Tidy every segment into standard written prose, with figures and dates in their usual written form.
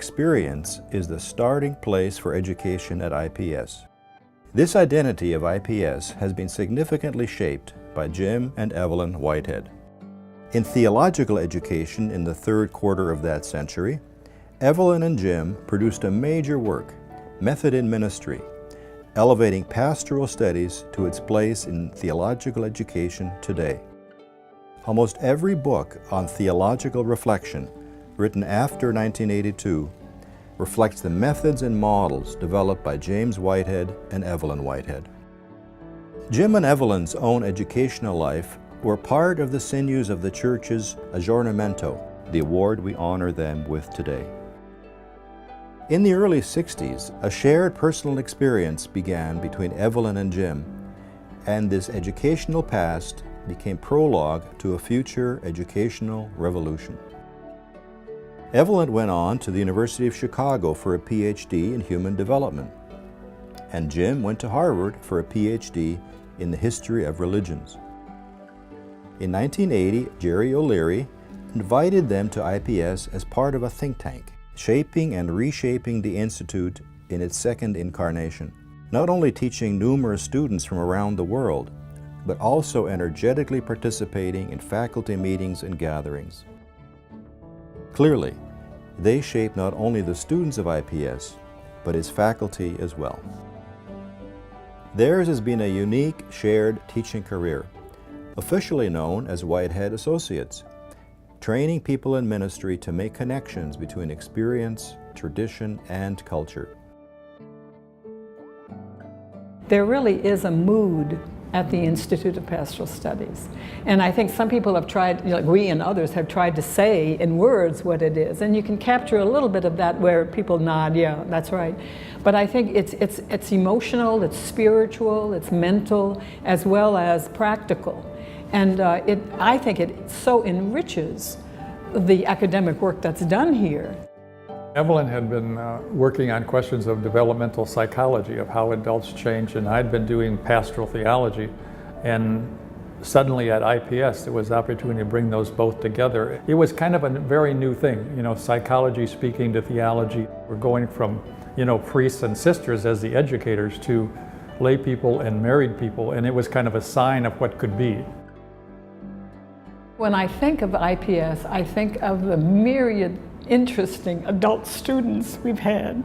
experience is the starting place for education at IPS. This identity of IPS has been significantly shaped by Jim and Evelyn Whitehead. In theological education in the third quarter of that century, Evelyn and Jim produced a major work, Method in Ministry, elevating pastoral studies to its place in theological education today. Almost every book on theological reflection written after 1982 reflects the methods and models developed by James Whitehead and Evelyn Whitehead. Jim and Evelyn's own educational life were part of the sinews of the church's Aggiornamento, the award we honor them with today. In the early 60s, a shared personal experience began between Evelyn and Jim, and this educational past became prologue to a future educational revolution. Evelyn went on to the University of Chicago for a PhD in human development, and Jim went to Harvard for a PhD in the history of religions. In 1980, Jerry O'Leary invited them to IPS as part of a think tank, shaping and reshaping the Institute in its second incarnation, not only teaching numerous students from around the world, but also energetically participating in faculty meetings and gatherings. Clearly, they shape not only the students of IPS, but its faculty as well. Theirs has been a unique, shared teaching career, officially known as Whitehead Associates, training people in ministry to make connections between experience, tradition, and culture. There really is a mood at the Institute of Pastoral Studies. And I think some people have tried, like we and others have tried to say in words what it is. And you can capture a little bit of that where people nod, yeah, that's right. But I think it's emotional, it's spiritual, it's mental, as well as practical. And I think it so enriches the academic work that's done here. Evelyn had been working on questions of developmental psychology, of how adults change, and I'd been doing pastoral theology. And suddenly at IPS, there was the opportunity to bring those both together. It was kind of a very new thing, you know, psychology speaking to theology. We're going from, you know, priests and sisters as the educators to lay people and married people, and it was kind of a sign of what could be. When I think of IPS, I think of the myriad interesting adult students we've had.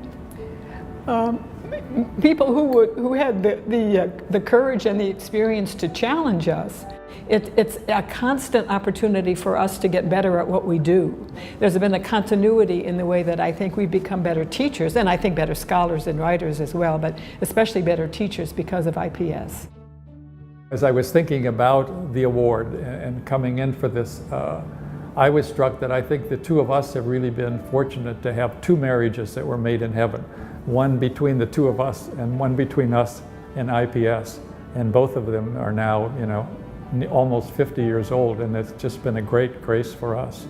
People who had the courage and the experience to challenge us. It's a constant opportunity for us to get better at what we do. There's been a continuity in the way that I think we've become better teachers, and I think better scholars and writers as well, but especially better teachers because of IPS. As I was thinking about the award and coming in for this, I was struck that I think the two of us have really been fortunate to have two marriages that were made in heaven. One between the two of us and one between us and IPS. And both of them are now, you know, almost 50 years old, and it's just been a great grace for us.